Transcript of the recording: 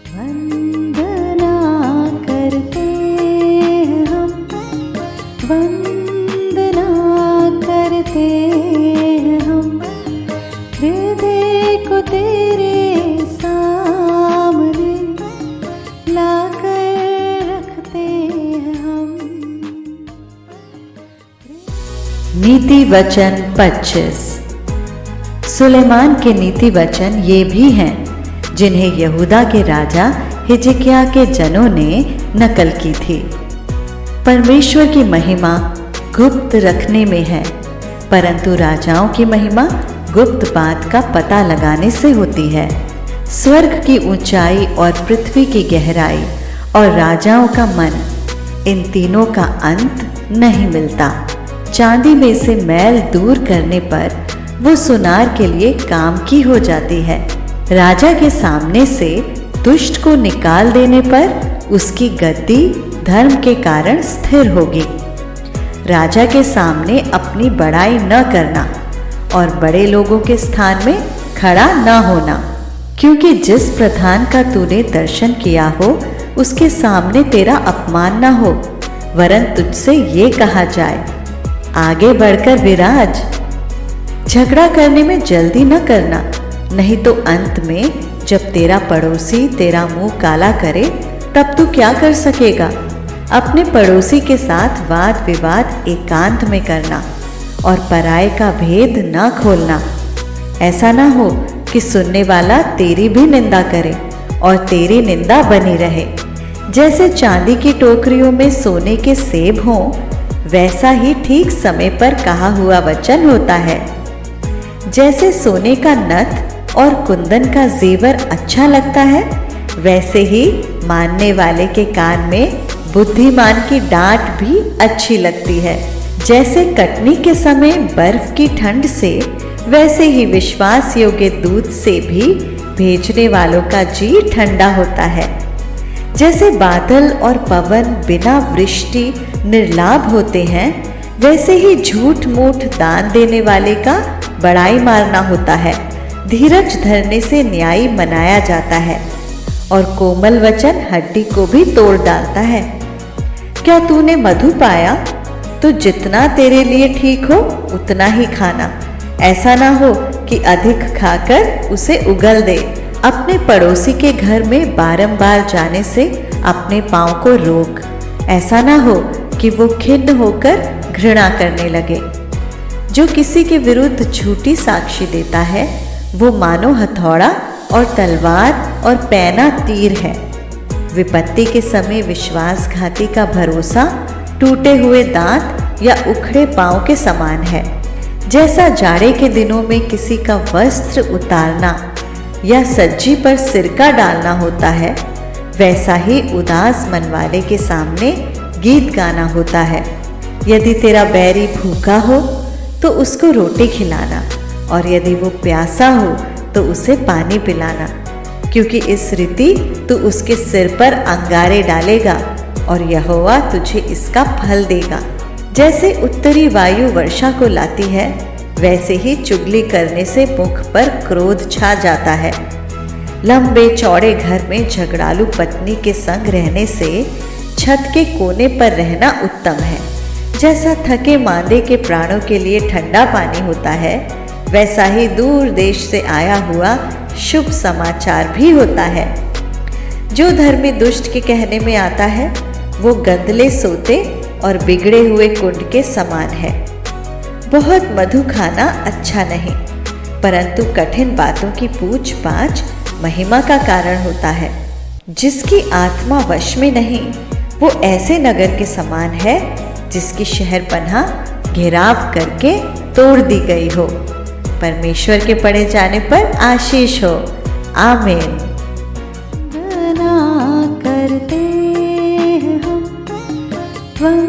वंदना करते हैं हम, वंदना करते हैं हम, हृदय को तेरे सामने लाकर रखते हैं हम। नीति वचन 25। सुलेमान के नीति वचन ये भी हैं जिन्हें यहूदा के राजा हिजकिय्याह के जनों ने नकल की थी। परमेश्वर की महिमा गुप्त रखने में है, परंतु राजाओं की महिमा गुप्त बात का पता लगाने से होती है। स्वर्ग की ऊंचाई और पृथ्वी की गहराई और राजाओं का मन, इन तीनों का अंत नहीं मिलता। चांदी में से मैल दूर करने पर वो सुनार के लिए काम की हो जाती है। राजा के सामने से दुष्ट को निकाल देने पर उसकी गद्दी धर्म के कारण स्थिर होगी। राजा के सामने अपनी बड़ाई न करना और बड़े लोगों के स्थान में खड़ा न होना, क्योंकि जिस प्रधान का तूने दर्शन किया हो उसके सामने तेरा अपमान न हो, वरन तुझसे ये कहा जाए, आगे बढ़कर विराज। झगड़ा करने में जल्दी न करना, नहीं तो अंत में जब तेरा पड़ोसी तेरा मुंह काला करे तब तू क्या कर सकेगा। अपने पड़ोसी के साथ वाद विवाद एकांत में करना और पराये का भेद न खोलना। ऐसा ना हो कि सुनने वाला तेरी भी निंदा करे और तेरी निंदा बनी रहे। जैसे चांदी की टोकरियों में सोने के सेब हों, वैसा ही ठीक समय पर कहा हुआ वचन होता है। जैसे सोने का नथ और कुंदन का जेवर अच्छा लगता है, वैसे ही मानने वाले के कान में बुद्धिमान की डांट भी अच्छी लगती है। जैसे कटनी के समय बर्फ की ठंड से, वैसे ही विश्वास योग्य दूध से भी भेजने वालों का जी ठंडा होता है। जैसे बादल और पवन बिना वृष्टि निर्लाभ होते हैं, वैसे ही झूठ मूठ दान देने वाले का बड़ाई मारना होता है। धीरज धरने से न्याय मनाया जाता है और कोमल वचन हड्डी को भी तोड़ डालता है। क्या तूने मधु पाया तो जितना तेरे लिए ठीक हो उतना ही खाना, ऐसा ना हो कि अधिक खाकर उसे उगल दे। अपने पड़ोसी के घर में बारंबार जाने से अपने पांव को रोक, ऐसा ना हो कि वो खिन्न होकर घृणा करने लगे। जो किसी के विरुद्ध झूठी साक्षी देता है वो मानो हथौड़ा और तलवार और पैना तीर है। विपत्ति के समय विश्वासघाती का भरोसा टूटे हुए दांत या उखड़े पांव के समान है। जैसा जाड़े के दिनों में किसी का वस्त्र उतारना या सज्जी पर सिरका डालना होता है, वैसा ही उदास मन वाले के सामने गीत गाना होता है। यदि तेरा बैरी भूखा हो तो उसको रोटी खिलाना, और यदि वो प्यासा हो तो उसे पानी पिलाना, क्योंकि इस रीति तू उसके सिर पर अंगारे डालेगा और यहोवा तुझे इसका फल देगा। जैसे उत्तरी वायु वर्षा को लाती है, वैसे ही चुगली करने से मुख पर क्रोध छा जाता है। लंबे चौड़े घर में झगड़ालू पत्नी के संग रहने से छत के कोने पर रहना उत्तम है। जैसा थके मांदे के प्राणों के लिए ठंडा पानी होता है, वैसा ही दूर देश से आया हुआ शुभ समाचार भी होता है। जो धर्मी दुष्ट के कहने में आता है वो गंदले सोते और बिगड़े हुए कुंड के समान है। बहुत मधु खाना अच्छा नहीं, परंतु कठिन बातों की पूछ पाछ महिमा का कारण होता है। जिसकी आत्मा वश में नहीं, वो ऐसे नगर के समान है जिसकी शहरपनाह घेराव करके तोड़ दी गई हो। परमेश्वर के पढ़े जाने पर आशीष हो। आमीन। वंदना करते हैं हम,